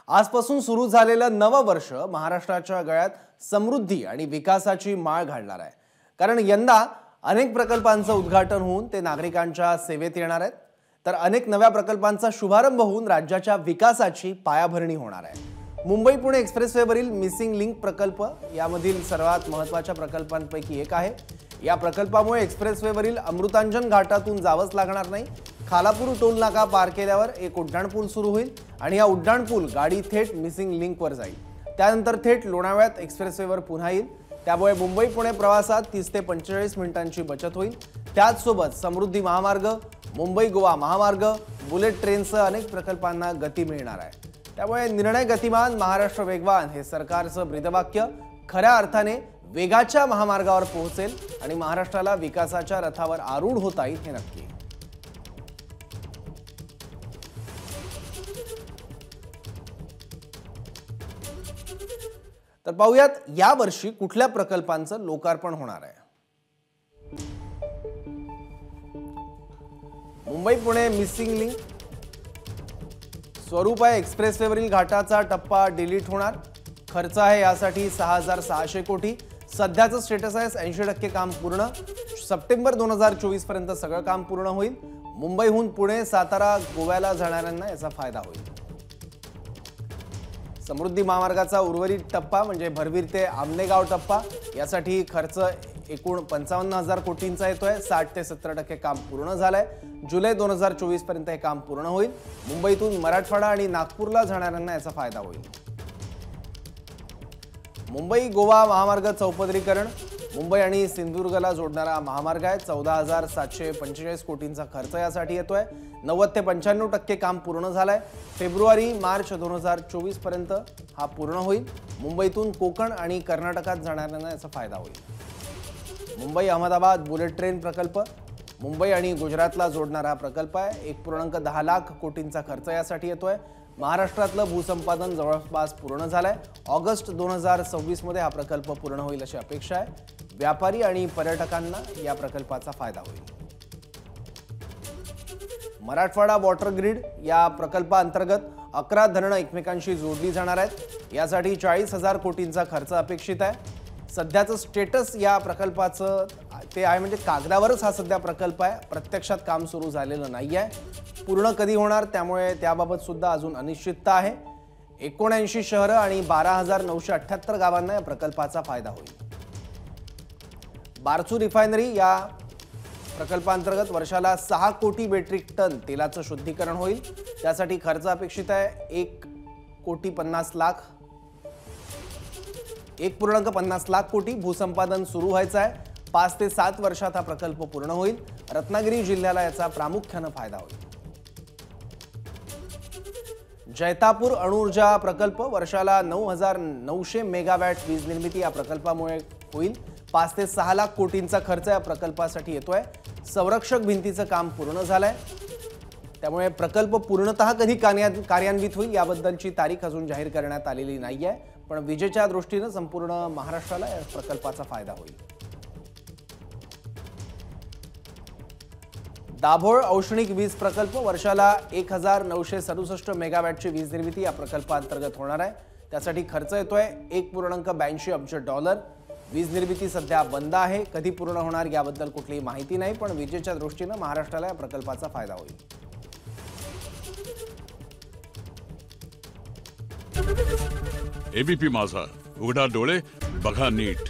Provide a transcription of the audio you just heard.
आजपासून सुरू झालेलं नवं वर्ष महाराष्ट्राच्या गळ्यात समृद्धी आणि विकासाची माळ घालणार आहे। कारण यंदा अनेक प्रकल्पांचं उद्घाटन होऊन ते नागरिकांच्या सेवेत येणार आहेत, तर अनेक नव्या प्रकल्पांचा शुभारंभ होऊन राज्याच्या विकासाची पायाभरणी होणार आहे। मुंबई पुणे एक्सप्रेसवेवरील मिसिंग लिंक प्रकल्प यामधील सर्वात महत्त्वाच्या प्रकल्पांपैकी एक आहे। या प्रकल्पामुळे एक्सप्रेसवेवरील अमृतांजन घाटातून जावंच लागणार नाही। खालापूर टोल नाका पार केल्यावर एक उड्डाणपूल सुरू होईल आणि हा उड्डाणपूल गाडी थेट मिसिंग लिंकवर जाईल। त्यानंतर थेट लोणावळ्यात एक्सप्रेसवेवर पुन्हा येईल। त्यामुळे मुंबई पुणे प्रवासात 30 ते 45 मिनिटांची बचत होईल। त्याचसोबत समृद्धी महामार्ग, मुंबई गोवा महामार्ग, बुलेट ट्रेनसह अनेक प्रकल्पांना गती मिळणार आहे। त्यामुळे निर्णय गतिमान, महाराष्ट्र वेगवान हे सरकारचं ब्रीदवाक्य खऱ्या अर्थाने वेगाच्या महामार्गावर पोहोचेल आणि महाराष्ट्राला विकासाच्या रथावर आरूढ होता येईल हे नक्की। तर पाहूयात या वर्षी कुठल्या प्रकल्पांचं लोकार्पण होणार आहे। मुंबई पुणे मिसिंग लिंक स्वरूप आहे एक्सप्रेसवेवरील घाटाचा टप्पा डिलीट होणार। खर्च आहे यासाठी 6600 कोटी। सध्याचं स्टेटस आहे 80% काम पूर्ण। सप्टेंबर 2024 पर्यंत सगळं काम पूर्ण होईल। मुंबईहून पुणे, सातारा, गोव्याला जाणाऱ्यांना याचा फायदा होईल। समृद्धी महामार्गाचा उर्वरित टप्पा म्हणजे भरवीर ते आमनेगाव टप्पा यासाठी खर्च एकूण 55,000 कोटींचा येतोय। 60 ते 70% काम पूर्ण झालंय। जुलै 2024 पर्यंत हे काम पूर्ण होईल। मुंबईतून मराठवाडा आणि नागपूरला जाणाऱ्यांना याचा फायदा होईल। मुंबई गोवा महामार्ग चौपदरीकरण मुंबई आणि सिंधुदुर्गला जोडणारा महामार्ग आहे। 14,745 कोटींचा खर्च यासाठी येतोय। 90 ते 95% काम पूर्ण झालंय। फेब्रुवारी मार्च 2024 पर्यंत हा पूर्ण होईल। मुंबईतून कोकण आणि कर्नाटकात जाणाऱ्यांना याचा फायदा होईल। मुंबई अहमदाबाद बुलेट ट्रेन प्रकल्प मुंबई आणि गुजरातला जोडणारा प्रकल्प आहे। 1.10 लाख कोटींचा खर्च यासाठी येतोय। महाराष्ट्रातलं भूसंपादन जवळपास पूर्ण झालंय। ऑगस्ट 2026 मध्ये हा प्रकल्प पूर्ण होईल अशी अपेक्षा आहे। व्यापारी आणि पर्यटकांना या प्रकल्पाचा फायदा होईल। मराठवाडा वॉटर ग्रिड या प्रकल्पाअंतर्गत 11 धरणं एकमेकांशी जोडली जाणार आहेत। यासाठी 40,000 कोटींचा खर्च अपेक्षित आहे। सध्याचं स्टेटस या प्रकल्पाचं ते आहे म्हणजे कागदावरच हा सध्या प्रकल्प आहे, प्रत्यक्षात काम सुरू झालेलं नाहीये। पूर्ण कधी होणार त्यामुळे त्याबाबत सुद्धा अजून अनिश्चितता आहे। 79 शहरं आणि 12,978 गावांना या प्रकल्पाचा फायदा होईल। बारसू रिफायनरी या प्रकल्पांतर्गत वर्षाला 6 कोटी मेट्रिक टन तेलाचं शुद्धीकरण होईल। त्यासाठी खर्च अपेक्षित आहे 1,50 लाख कोटी। भूसंपादन सुरू व्हायचं आहे। 5 ते 7 वर्षात हा प्रकल्प पूर्ण होईल। रत्नागिरी जिल्ह्याला याचा प्रामुख्याने फायदा होईल। जैतापूर अणुऊर्जा प्रकल्प वर्षाला 9,900 मेगावॅट वीज निर्मिती या प्रकल्पामुळे होईल। 5 ते 6 लाख कोटींचा खर्च या प्रकल्पासाठी येतोय। संरक्षक भिंतीचं काम पूर्ण झालंय। त्यामुळे प्रकल्प पूर्णतः कधी कार्यान्वित होईल याबद्दलची तारीख अजून जाहीर करण्यात आलेली नाहीये, पण विजेच्या दृष्टीने संपूर्ण महाराष्ट्राला या प्रकल्पाचा फायदा होईल। दाभोळ औष्णिक वीज प्रकल्प वर्षाला 1,967 मेगावॅटची वीज निर्मिती या प्रकल्पाअंतर्गत होणार आहे। त्यासाठी खर्च येतोय $1.82 अब्ज। वीज निर्मिती सध्या बंद आहे। कधी पूर्ण होणार याबद्दल कुठलीही माहिती नाही, पण विजेच्या दृष्टीने महाराष्ट्राला या प्रकल्पाचा फायदा होईल। एबीपी माझा, उघडा डोळे बघा नीट।